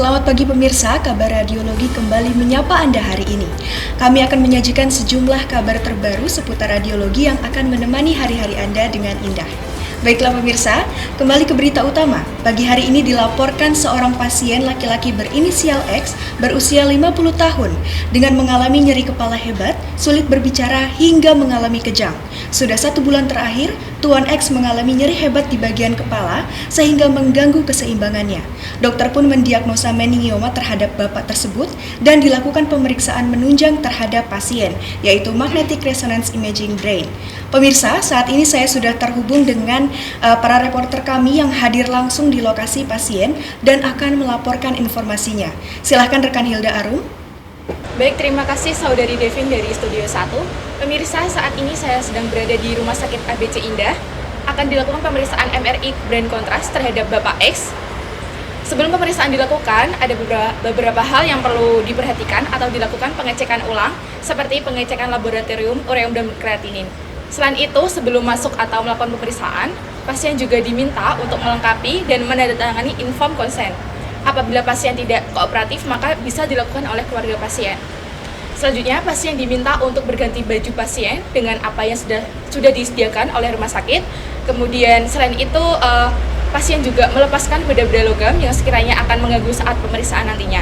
Selamat pagi pemirsa, kabar radiologi kembali menyapa Anda hari ini. Kami akan menyajikan sejumlah kabar terbaru seputar radiologi yang akan menemani hari-hari Anda dengan indah. Baiklah pemirsa, kembali ke berita utama. Pagi hari ini dilaporkan seorang pasien laki-laki berinisial X berusia 50 tahun dengan mengalami nyeri kepala hebat, sulit berbicara hingga mengalami kejang. Sudah 1 bulan terakhir, Tuan X mengalami nyeri hebat di bagian kepala sehingga mengganggu keseimbangannya. Dokter pun mendiagnosa meningioma terhadap bapak tersebut dan dilakukan pemeriksaan menunjang terhadap pasien, yaitu magnetic resonance imaging brain. Pemirsa, saat ini saya sudah terhubung dengan para reporter kami yang hadir langsung di lokasi pasien dan akan melaporkan informasinya. Silahkan rekan Hilda Arum. Baik, terima kasih Saudari Devin dari Studio 1. Pemirsa, saat ini saya sedang berada di Rumah Sakit ABC Indah. Akan dilakukan pemeriksaan MRI brain contrast terhadap Bapak X. Sebelum pemeriksaan dilakukan, ada beberapa hal yang perlu diperhatikan atau dilakukan pengecekan ulang, seperti pengecekan laboratorium ureum dan kreatinin. Selain itu, sebelum masuk atau melakukan pemeriksaan, pasien juga diminta untuk melengkapi dan menandatangani inform consent. Apabila pasien tidak kooperatif, maka bisa dilakukan oleh keluarga pasien. Selanjutnya, pasien diminta untuk berganti baju pasien dengan apa yang sudah disediakan oleh rumah sakit. Kemudian selain itu, pasien juga melepaskan benda-benda logam yang sekiranya akan mengganggu saat pemeriksaan nantinya.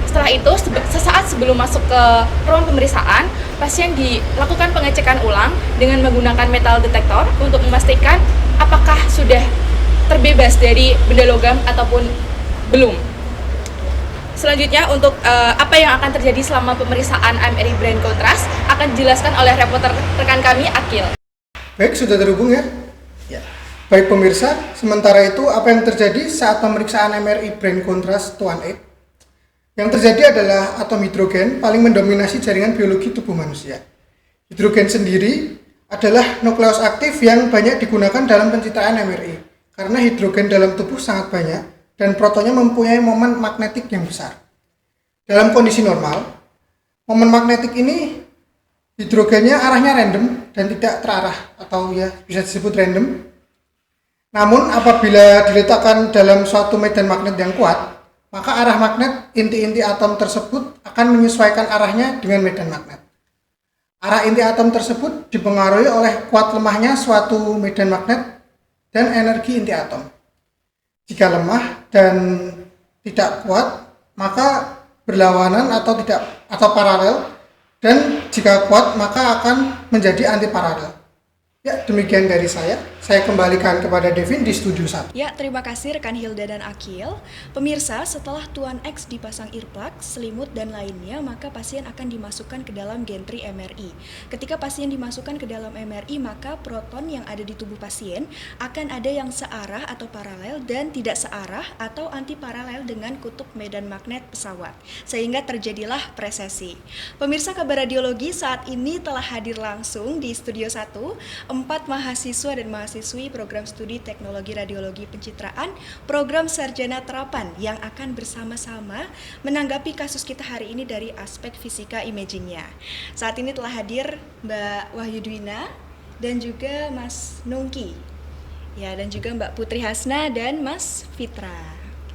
Setelah itu, sesaat sebelum masuk ke ruang pemeriksaan, pasien dilakukan pengecekan ulang dengan menggunakan metal detektor untuk memastikan apakah sudah terbebas dari benda logam ataupun belum. Selanjutnya, untuk apa yang akan terjadi selama pemeriksaan MRI brain contrast akan dijelaskan oleh reporter rekan kami, Akil. Baik, sudah terhubung ya? Ya. Baik pemirsa, sementara itu apa yang terjadi saat pemeriksaan MRI brain contrast Tuan X? Yang terjadi adalah atom hidrogen paling mendominasi jaringan biologi tubuh manusia. Hidrogen sendiri adalah nukleus aktif yang banyak digunakan dalam pencitraan MRI karena hidrogen dalam tubuh sangat banyak dan protonnya mempunyai momen magnetik yang besar. Dalam kondisi normal, momen magnetik ini hidrogennya arahnya random dan tidak terarah atau ya bisa disebut random. Namun apabila diletakkan dalam suatu medan magnet yang kuat, maka arah magnet inti-inti atom tersebut akan menyesuaikan arahnya dengan medan magnet. Arah inti atom tersebut dipengaruhi oleh kuat lemahnya suatu medan magnet dan energi inti atom. Jika lemah dan tidak kuat, maka berlawanan atau paralel, dan jika kuat maka akan menjadi antiparalel. Ya, demikian dari saya. Saya kembalikan kepada Devin di Studio 1. Ya, terima kasih rekan Hilda dan Akil. Pemirsa, setelah Tuan X dipasang earplug, selimut, dan lainnya, maka pasien akan dimasukkan ke dalam gantry MRI. Ketika pasien dimasukkan ke dalam MRI, maka proton yang ada di tubuh pasien akan ada yang searah atau paralel dan tidak searah atau antiparalel dengan kutub medan magnet pesawat, sehingga terjadilah presesi. Pemirsa, kabar radiologi saat ini telah hadir langsung di Studio 1, 4 mahasiswa dan mahasiswi program studi teknologi radiologi pencitraan program sarjana terapan yang akan bersama-sama menanggapi kasus kita hari ini dari aspek fisika imagingnya. Saat ini telah hadir Mbak Wahyu Dwina dan juga Mas Nungki, ya, dan juga Mbak Putri Hasna dan Mas Fitra.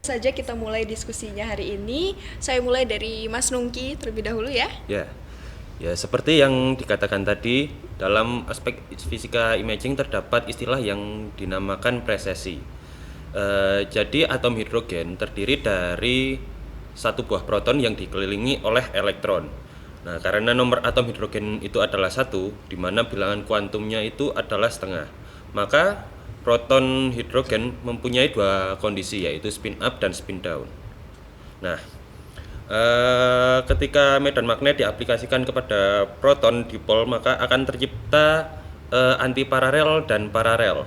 Saja kita mulai diskusinya hari ini. Saya mulai dari Mas Nungki terlebih dahulu ya. Ya, seperti yang dikatakan tadi, dalam aspek fisika imaging terdapat istilah yang dinamakan presesi. Jadi atom hidrogen terdiri dari satu buah proton yang dikelilingi oleh elektron. Nah, karena nomor atom hidrogen itu adalah 1, di mana bilangan kuantumnya itu adalah setengah, maka proton hidrogen mempunyai 2 kondisi, yaitu spin up dan spin down. Nah, ketika medan magnet diaplikasikan kepada proton dipol, maka akan tercipta antiparalel dan paralel,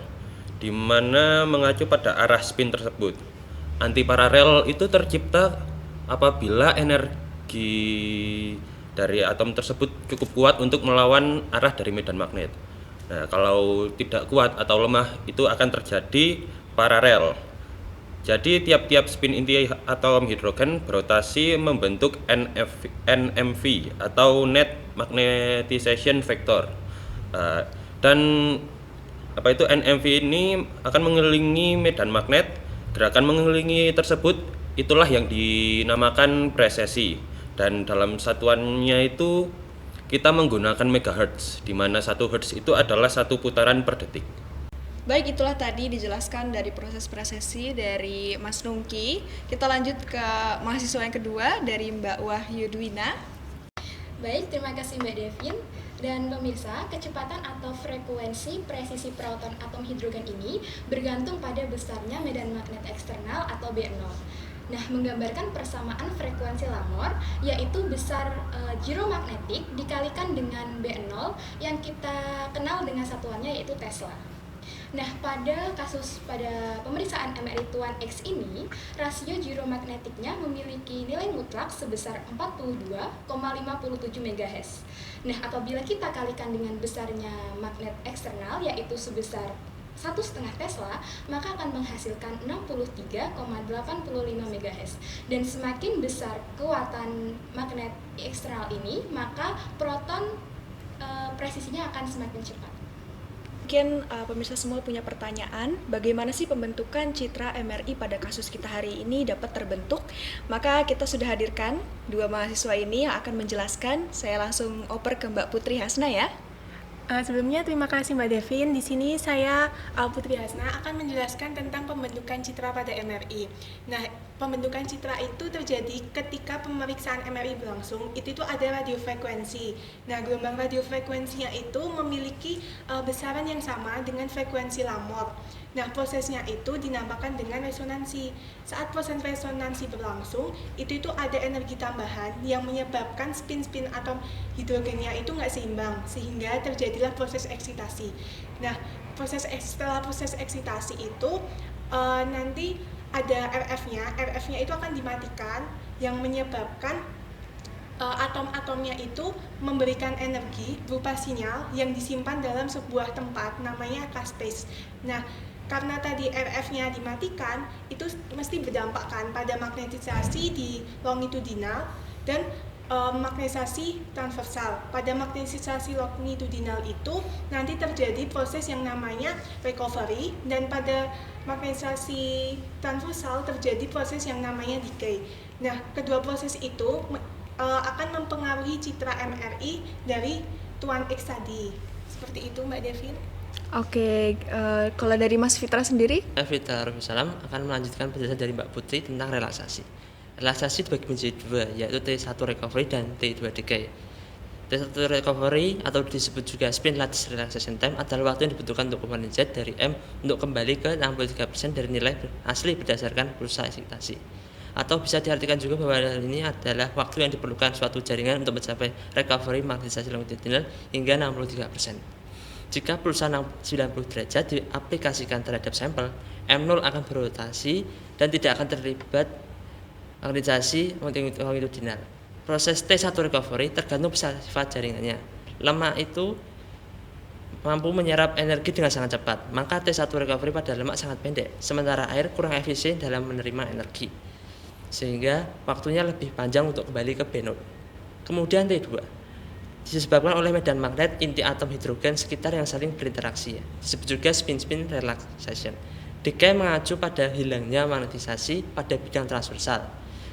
di mana mengacu pada arah spin tersebut. Antiparalel itu tercipta apabila energi dari atom tersebut cukup kuat untuk melawan arah dari medan magnet. Nah, kalau tidak kuat atau lemah, itu akan terjadi paralel. Jadi tiap-tiap spin inti atom hidrogen berotasi membentuk NMV atau net magnetization vector. Dan NMV ini akan mengelilingi medan magnet. Gerakan mengelilingi tersebut Itulah yang dinamakan presesi, dan dalam satuannya itu kita menggunakan megahertz, di mana 1 hertz itu adalah 1 putaran per detik. Baik, itulah tadi dijelaskan dari proses presesi dari Mas Nungki. Kita lanjut ke mahasiswa yang kedua dari Mbak Wahyu Dwina. Baik, terima kasih Mbak Devin. Dan pemirsa, kecepatan atau frekuensi presisi proton atom hidrogen ini bergantung pada besarnya medan magnet eksternal atau B0. Nah, menggambarkan persamaan frekuensi Lamor, yaitu besar giromagnetik dikalikan dengan B0 yang kita kenal dengan satuannya yaitu Tesla. Nah, pada pemeriksaan MRI Tuan X ini, rasio giromagnetiknya memiliki nilai mutlak sebesar 42,57 MHz. Nah, apabila kita kalikan dengan besarnya magnet eksternal yaitu sebesar 1,5 Tesla, maka akan menghasilkan 63,85 MHz. Dan semakin besar kekuatan magnet eksternal ini, maka proton presisinya akan semakin cepat. Mungkin pemirsa semua punya pertanyaan, bagaimana sih pembentukan citra MRI pada kasus kita hari ini dapat terbentuk? Maka kita sudah hadirkan 2 mahasiswa ini yang akan menjelaskan. Saya langsung oper ke Mbak Putri Hasna ya. Sebelumnya terima kasih Mbak Devin. Di sini saya Putri Hasna akan menjelaskan tentang pembentukan citra pada MRI. Nah, pembentukan citra itu terjadi ketika pemeriksaan MRI berlangsung. Itu ada radiofrekuensi. Nah, gelombang radiofrekuensinya itu memiliki besaran yang sama dengan frekuensi Lamor. Nah, prosesnya itu dinamakan dengan resonansi. Saat proses resonansi berlangsung, itu ada energi tambahan yang menyebabkan spin-spin atom hidrogennya itu nggak seimbang, sehingga terjadilah proses eksitasi. Nah, setelah proses eksitasi itu nanti ada RF-nya. RF-nya itu akan dimatikan, yang menyebabkan atom-atomnya itu memberikan energi berupa sinyal yang disimpan dalam sebuah tempat namanya K-space. Nah, karena tadi RF-nya dimatikan, itu mesti berdampak kan pada magnetisasi di longitudinal dan magnetisasi transversal. Pada magnetisasi longitudinal itu nanti terjadi proses yang namanya recovery, dan pada magnetisasi transversal terjadi proses yang namanya decay. Nah, kedua proses itu akan mempengaruhi citra MRI dari Tuan X tadi. Seperti itu Mbak Devin. Oke, kalau dari Mas Fitra sendiri? Fitra Salam akan melanjutkan penjelasan dari Mbak Putri tentang relaksasi. Relaksasi dibagi menjadi 2, yaitu T1 recovery dan T2 decay. T1 recovery atau disebut juga spin lattice relaxation time adalah waktu yang dibutuhkan untuk komponen Z dari M untuk kembali ke 63% dari nilai asli berdasarkan pulsa eksitasi. Atau bisa diartikan juga bahwa ini adalah waktu yang diperlukan suatu jaringan untuk mencapai recovery magnetisasi longitudinal hingga 63%. Jika pulsa 90 derajat diaplikasikan terhadap sampel, M0 akan berotasi dan tidak akan terlibat magnetisasi longitudinal. Proses T1 recovery tergantung sifat jaringannya. Lemak itu mampu menyerap energi dengan sangat cepat, maka T1 recovery pada lemak sangat pendek, sementara air kurang efisien dalam menerima energi, sehingga waktunya lebih panjang untuk kembali ke B0. Kemudian T2 disebabkan oleh medan magnet inti atom hidrogen sekitar yang saling berinteraksi, disebut juga spin-spin relaxation. Decay mengacu pada hilangnya magnetisasi pada bidang transversal,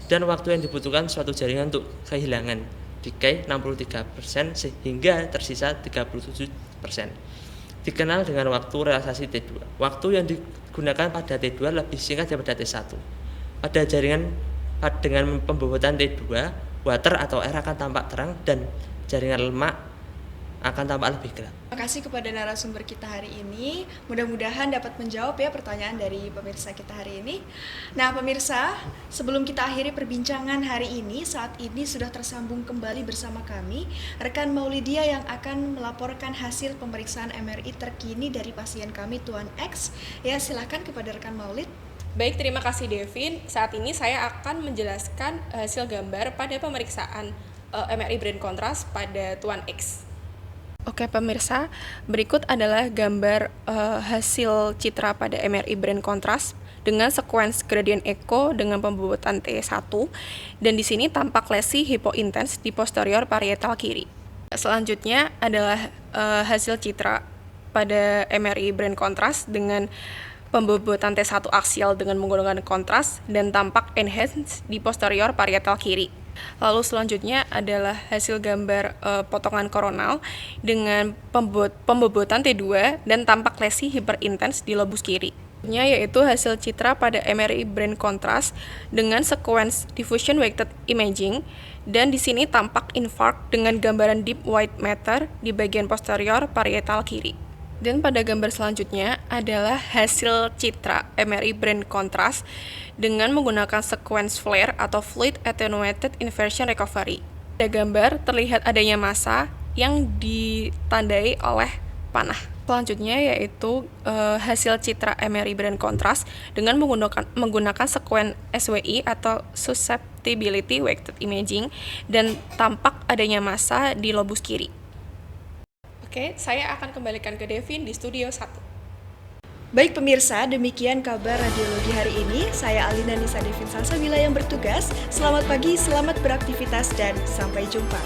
dan waktu yang dibutuhkan suatu jaringan untuk kehilangan decay 63% sehingga tersisa 37%. Dikenal dengan waktu relaksasi T2. Waktu yang digunakan pada T2 lebih singkat daripada T1. Pada jaringan dengan pembobotan T2, water atau air akan tampak terang dan jaringan lemak akan tampak lebih gelap. Terima kasih kepada narasumber kita hari ini. Mudah-mudahan dapat menjawab ya pertanyaan dari pemirsa kita hari ini. Nah pemirsa, sebelum kita akhiri perbincangan hari ini, saat ini sudah tersambung kembali bersama kami rekan Maulidia yang akan melaporkan hasil pemeriksaan MRI terkini dari pasien kami Tuan X. Ya, silakan kepada rekan Maulid. Baik, terima kasih Devin. Saat ini saya akan menjelaskan hasil gambar pada pemeriksaan MRI brain contrast pada Tuan X. Oke pemirsa, berikut adalah gambar hasil citra pada MRI brain contrast dengan sequence gradient echo dengan pembobotan T1, dan di sini tampak lesi hipointens di posterior parietal kiri. Selanjutnya adalah hasil citra pada MRI brain contrast dengan pembobotan T1 aksial dengan menggunakan kontras dan tampak enhanced di posterior parietal kiri. Lalu selanjutnya adalah hasil gambar potongan koronal dengan pembobotan T2 dan tampak lesi hiperintens di lobus kiri. Yaitu hasil citra pada MRI brain contrast dengan sequence diffusion weighted imaging, dan di sini tampak infarct dengan gambaran deep white matter di bagian posterior parietal kiri. Dan pada gambar selanjutnya adalah hasil citra MRI brain contrast dengan menggunakan sequence FLAIR atau Fluid Attenuated Inversion Recovery. Pada gambar terlihat adanya massa yang ditandai oleh panah. Selanjutnya yaitu hasil citra MRI brain contrast dengan menggunakan sequence SWI atau Susceptibility Weighted Imaging, dan tampak adanya massa di lobus kiri. Oke, saya akan kembalikan ke Devin di studio 1. Baik pemirsa, demikian kabar radiologi hari ini. Saya Alina Nisa Devin Salsabila yang bertugas. Selamat pagi, selamat beraktivitas, dan sampai jumpa.